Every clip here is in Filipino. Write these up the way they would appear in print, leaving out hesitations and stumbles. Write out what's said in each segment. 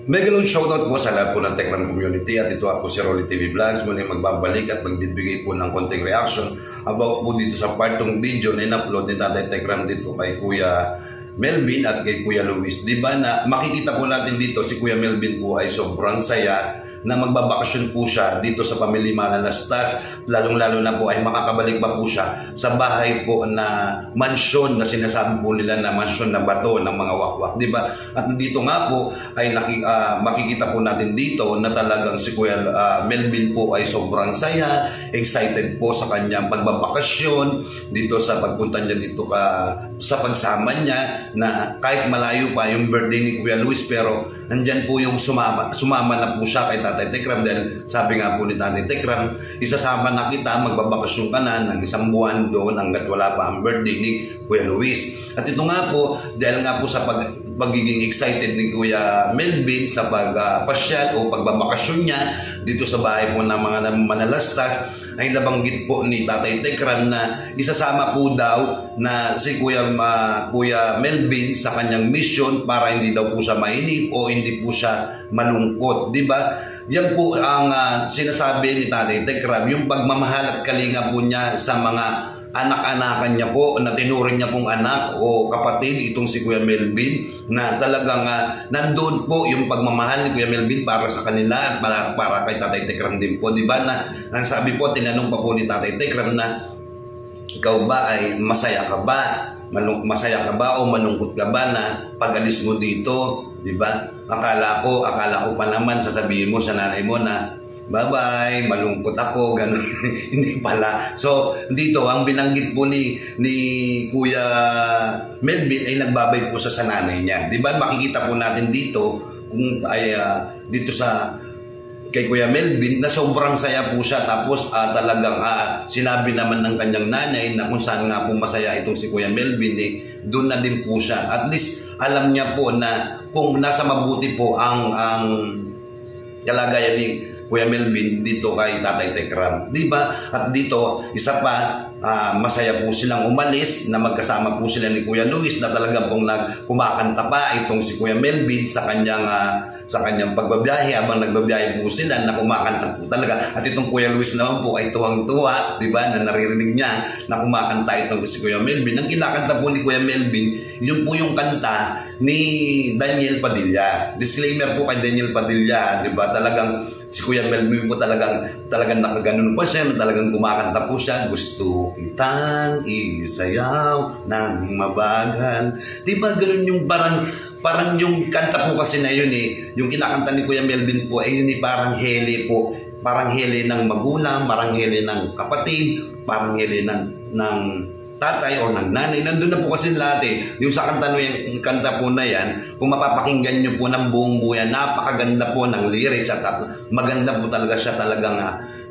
Megalong shoutout po sa lahat po ng Tekram community at ito ako si Rolly TV Vlogs. Muli magbabalik at magbibigay po ng konting reaction about po dito sa partong video na in-upload ni Tatay Tekram dito kay Kuya Melvin at kay Kuya Luis. Diba na makikita po natin dito si Kuya Melvin po ay sobrang saya na magbabakasyon po siya dito sa Pamilya Manalastas, lalong-lalo na po ay makakabalik pa po siya sa bahay po na mansyon na sinasabi po nila na mansyon na bato ng mga wakwak, di ba? At dito nga po ay makikita po natin dito na talagang si Kuya Melvin po ay sobrang saya, excited po sa kanyang pagbabakasyon dito sa pagpunta niya dito sa pagsama niya na kahit malayo pa yung birthday ni Kuya Luis pero nandyan po yung sumama na po siya kay Tatay Tekram dahil sabi nga po ni Tatay Tekram, isasama na kita, magbabakasyon ka na ng isang buwan doon hanggat wala pa ang birthday ni Kuya Luis. At ito nga po, dahil nga po sa pagiging excited ni Kuya Melvin sa pagpasyal o pagbabakasyon niya dito sa bahay po ng mga Manalastas, ay nabanggit po ni Tatay Tekram na isasama po daw na si Kuya Melvin sa kanyang mission para hindi daw po siya mainip o hindi po siya malungkot, di ba? Yan po ang sinasabi ni Tatay Tekram, yung pagmamahal at kalinga po niya sa mga anak-anakan niya po na tinuring niya pong anak o kapatid itong si Kuya Melvin na talagang nandun po yung pagmamahal ni Kuya Melvin para sa kanila at para kay Tatay Tekram din po, di ba? Ang sabi po, tinanong pa po ni Tatay Tekram na ikaw ba ay masaya ka ba? Masaya ka ba o malungkot ka ba na pag-alis mo dito, di ba? Akala ko pa naman sasabihin mo sa nanay mo na bye-bye, malungkot ako, ganun. Hindi pala. So, dito, ang binanggit po ni Kuya Melvin ay nagbabay po sa nanay niya. Di ba? Makikita po natin dito, kung ay dito kay Kuya Melvin na sobrang saya po siya. Tapos talagang sinabi naman ng kanyang nanay na kung saan nga po masaya itong si Kuya Melvin, doon na din po siya. At least, alam niya po na kung nasa mabuti po ang kalagayan ni Kuya Melvin dito kay Tatay Tekram, di ba? At dito, isa pa, masaya po silang umalis na magkasama po sila ni Kuya Luis na talagang pong kumakanta pa itong si Kuya Melvin sa kanyang pagbabiyahe habang nagbabiyahe po sila na kumakanta po talaga. At itong Kuya Luis naman po ay tuwang-tuwa, di ba, na naririnig niya na kumakanta itong si Kuya Melvin. Ang kinakanta po ni Kuya Melvin, yun po yung kanta ni Daniel Padilla. Disclaimer po kay Daniel Padilla, di ba? Talagang si Kuya Melvin po talagang nakaganon pa siya, talagang kumakanta po siya, gusto kitang isayaw ng mabagal. Di ba ganun yung parang yung kanta po kasi na yun yung kinakanta ni Kuya Melvin po ay yun parang hele po, parang hele ng magulang, parang hele ng kapatid, parang hele ng tatay o ng nanay. Nandun na po kasi lahat yung sa kanta yung kanta po na yan, kung mapapakinggan nyo po ng buong buyan, napakaganda po ng lyrics at maganda po talaga siya, talagang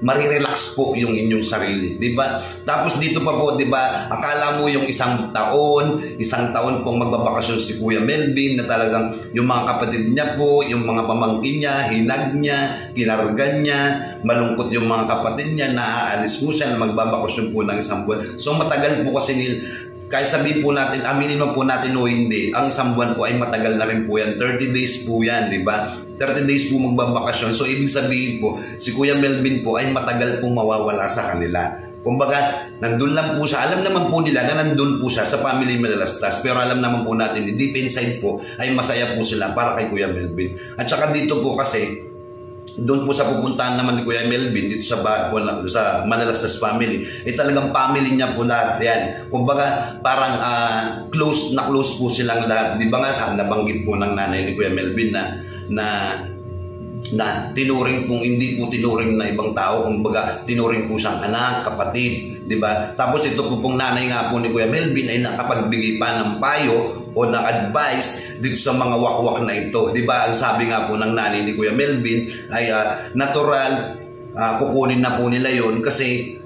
marirelax po yung inyong sarili, di ba? Tapos dito pa po, di ba, akala mo yung isang taon pong magbabakasyon si Kuya Melvin na talagang yung mga kapatid niya po, yung mga pamangkin niya, hinag niya, kinargan niya, malungkot yung mga kapatid niya, naaalis po siya na magbabakasyon po ng isang buwan. So matagal po kasi kahit sabihin po natin, aminin mo po natin o hindi, ang isang buwan po ay matagal na rin po yan. 30 days po yan, di ba? 30 days po magbabakasyon. So, ibig sabihin po, si Kuya Melvin po ay matagal pong mawawala sa kanila. Kumbaga, nandun lang po siya. Alam naman po nila na nandun po siya sa Family Manalastas. Pero alam naman po natin, deep inside po, ay masaya po sila para kay Kuya Melvin. At saka dito po kasi, doon po sa pupuntahan naman ni Kuya Melvin dito sa Manalastas family, talagang family niya po lahat yan. Kumbaga parang close po silang lahat. Di ba nga nabanggit po ng nanay ni Kuya Melvin na tinuring pong hindi po tinuring na ibang tao, kumbaga tinuring po siyang anak, kapatid, di ba? Tapos ito po pong nanay nga po ni Kuya Melvin ay nakapagbigay pa ng payo o ng advice dito sa mga wakwak na ito, di ba? Ang sabi nga po ng nanay ni Kuya Melvin ay natural, kukunin na po nila yon kasi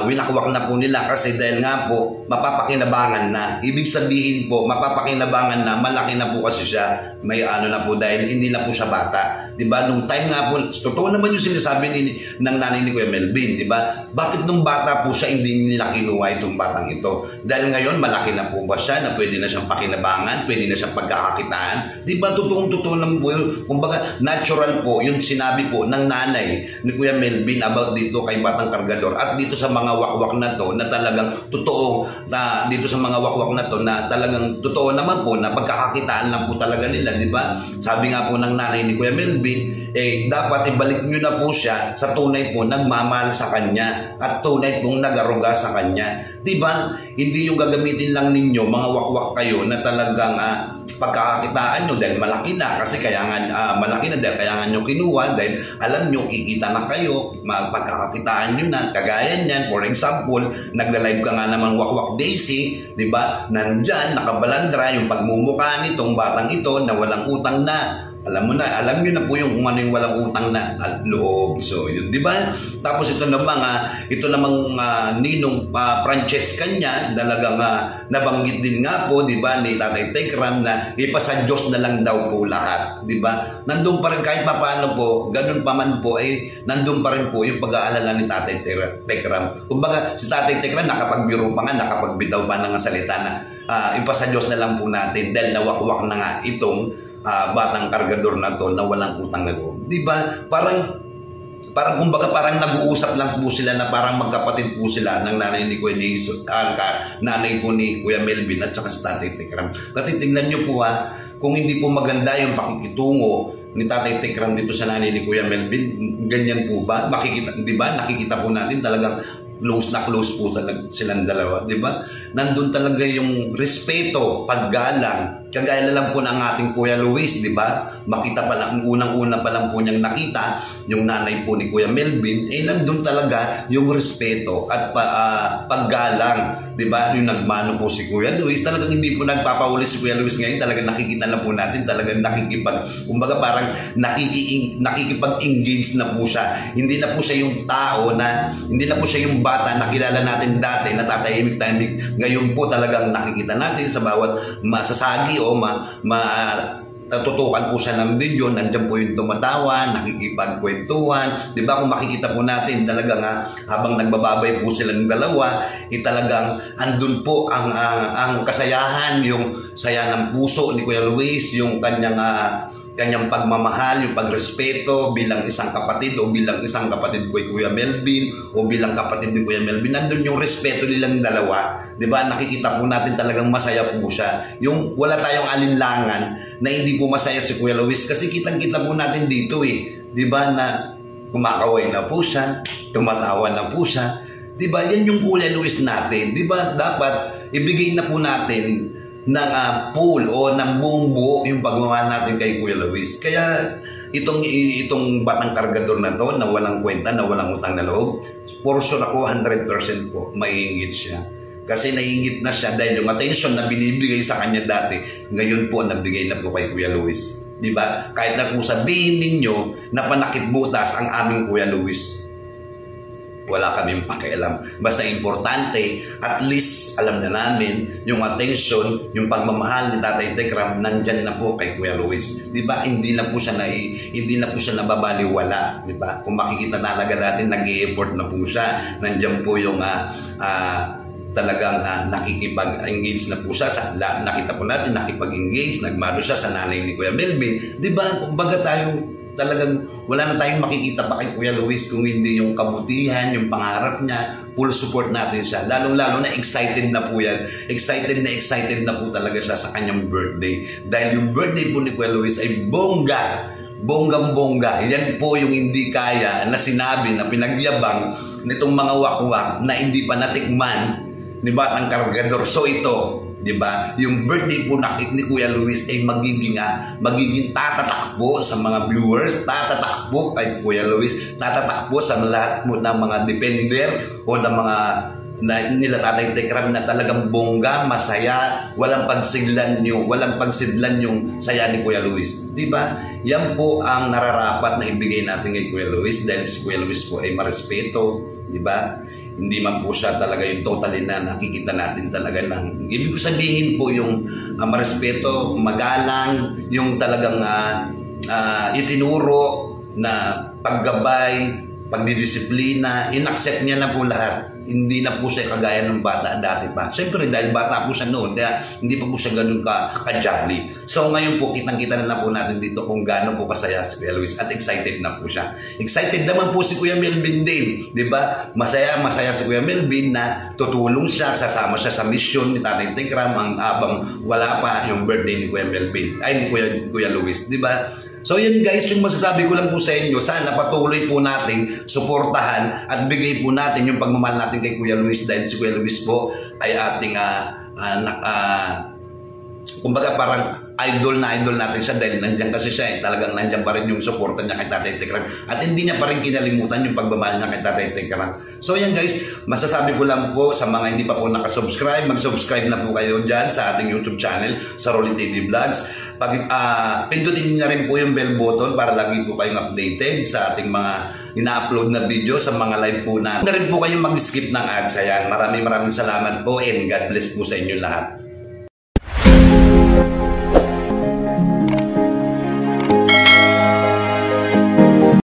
winakwak na po nila kasi dahil nga po mapapakinabangan na. Ibig sabihin po mapapakinabangan na, malaki na po kasi siya, may ano na po dahil hindi na po siya bata. Diba? Nung time nga po, totoo naman yung sinasabi ng nanay ni Kuya Melvin, diba? Bakit nung bata po siya hindi nila kinuha itong batang ito? Dahil ngayon malaki na po ba siya na pwede na siyang pakinabangan, pwede na siyang pagkakakitaan? Diba? Totoo naman po yun. Kumbaga natural po yung sinabi po ng nanay ni Kuya Melvin about dito kay Batang Kargador at dito sa mga wakwak na to na talagang totoo, na dito sa mga wakwak na to na talagang totoo naman po na pagkakakitaan lang po talaga nila, diba? Sabi nga po ng nanay ni Kuya Melvin, dapat ibalik nyo na po siya sa tunay po nagmamahal sa kanya at tunay pong nagaruga sa kanya. Diba? Hindi yung gagamitin lang ninyo, mga wakwak kayo na talagang pagkakakitaan nyo dahil malaki na kasi kaya nga malaki na dahil kaya nga nyo kinuha dahil alam nyo kikita na kayo, pagkakakitaan nyo na. Kagaya niyan, for example, nagla-live ka nga naman Wakwak Daisy, diba? Nandyan, nakabalandra yung pagmumukha nitong batang ito na walang utang na. Alam nyo na po yung kung ano yung walang utang na at loob. So, yun, di ba? Tapos ito namang ninong Francesca niya, talagang nabanggit din nga po, di ba, ni Tatay Tekram na ipasa Diyos na lang daw po lahat. Di ba? Nandun pa rin kahit paano po, ganun pa man po, nandun pa rin po yung pag-aalala ni Tatay Tekram. Kumbaga, si Tatay Tekram nakapagbiro pa nga, nakapagbitaw pa ng salita na ipasa Diyos na lang po natin dahil nawakwak na nga itong Batang Kargador na to na walang utang na loob. Diba? Parang kumbaga parang nag-uusap lang po sila na parang magkapatid po sila ng nanay ni Kuya Jason, nanay po ni Kuya Melvin at saka si Tatay Tekram. Kasi tingnan nyo po kung hindi po maganda yung pakikitungo ni Tatay Tekram dito sa nanay ni Kuya Melvin, ganyan po ba? Makikita, di ba? Nakikita po natin talagang close na close po silang dalawa, di ba? Nandun talaga yung respeto, paggalang, kagaya na lang po ng ating Kuya Luis, di ba? Makita pa lang, unang-una pa lang po niyang nakita, yung nanay po ni Kuya Melvin, nandun talaga yung respeto at paggalang, di ba? Yung nagmano po si Kuya Luis, talagang hindi po nagpapahuli si Kuya Luis ngayon, talagang nakikita na po natin, talagang kumbaga parang nakikipag-engage na po siya. Hindi na po siya yung tao na, hindi na po siya yung bata na kilala natin dati, na tatahimik-tahimik. Ngayon po talagang nakikita natin sa bawat masasagi o natutukan po siya ng video, nandiyan po yung tumatawa, nakikipagkwentuhan. Di ba? Kung makikita po natin talagang habang nagbababay po sila ng dalawa, talagang andun po ang kasayahan, yung saya ng puso ni Kuya Luis, yung kanyang pagmamahal, yung pagrespeto bilang isang kapatid o bilang isang kapatid ko Kuya Melvin o bilang kapatid ni Kuya Melvin. Nandun yung respeto nilang dalawa. Diba? Nakikita po natin talagang masaya po siya. Yung wala tayong alinlangan na hindi po masaya si Kuya Luis kasi kitang-kita po natin dito Diba? Na kumakaway na po siya, tumatawa na po siya. Diba? Yan yung Kuya Luis natin. Diba? Dapat ibigay na po natin ng pool o ng buong buo yung pagmamahal natin kay Kuya Luis. Kaya itong Batang Kargador na to na walang kwenta, na walang utang na loob, for sure ako 100% po maiingit siya. Kasi naiingit na siya dahil yung attention na binibigay sa kanya dati, ngayon po nabigay na po kay Kuya Luis. Diba? Kahit na kung sabihin ninyo na panakip butas ang aming Kuya Luis, wala kaming pakialam. Basta importante, at least alam na namin yung attention, yung pagmamahal ni Tatay Tekram nandyan na po kay Kuya Luis. Diba? Hindi na po siya nababaliwala. Diba? Kung makikita na talaga natin, nag-i-effort na po siya. Nandyan po yung talagang nakikipag-engage na po siya. Nakita po natin, nakipag-engage, nagmano siya sa nanay ni Kuya Melvin. Diba? Kumbaga tayo, talagang wala na tayong makikita pa kay Kuya Luis kung hindi yung kabutihan, yung pangarap niya. Full support natin siya. Lalong-lalo na excited na po yan. Excited na po talaga siya sa kanyang birthday. Dahil yung birthday po ni Kuya Luis ay bonggang-bongga. Yan po yung hindi kaya na sinabi, na pinagyabang nitong mga wakwak na hindi pa natikman ni Batang Kargador. So ito, diba? Yung birthday po ni Kuya Luis ay magiging tatatakbo sa mga viewers, tatatakbo kay Kuya Luis, tatatakbo sa lahat mo ng mga defender o ng mga nila Tatay Tekram na talagang bongga, masaya, walang pagsidlan yung saya ni Kuya Luis. Diba? Yan po ang nararapat na ibigay natin kay Kuya Luis dahil si Kuya Luis po ay marespeto, diba? hindi man po siya talaga yung totally na nakikita natin talaga ng, ibig ko sabihin po yung marespeto, magalang, yung talagang itinuro na paggabay, pagdidisiplina, inaccept niya na po lahat. Hindi na po siya kagaya ng bata dati pa. Siyempre dahil bata po siya noon, kaya hindi pa po siya ganun ka-jolly. So ngayon po, kitang-kita na po natin dito kung gaano po kasaya si Kuya Luis at excited na po siya. Excited naman po si Kuya Melvin din, di ba? Masaya si Kuya Melvin na tutulong siya, sasama siya sa mission ni Tatay Tekram habang wala pa yung birthday ni Kuya Melvin, ay ni Kuya Luis, di ba? So yun guys, yung masasabi ko lang po sa inyo, sana patuloy po natin suportahan at bigay po natin yung pagmamahal natin kay Kuya Luis dahil si Kuya Luis po ay ating kumbaga parang idol natin siya dahil nandiyan kasi siya talagang nandiyan pa rin yung suporta niya kay Tatay Tekram at hindi niya pa rin kinalimutan yung pagmamahal niya kay Tatay Tekram. So yan guys, masasabi ko lang po sa mga hindi pa po nakasubscribe, mag-subscribe na po kayo dyan sa ating YouTube channel, sa Rolly TV Vlogs. Pindutin niyo na rin po yung bell button para lagi po kayong updated sa ating mga ina-upload na video, sa mga live po natin. Na rin po kayong mag-skip ng ads. Ayan, maraming salamat po and God bless po sa inyo lahat.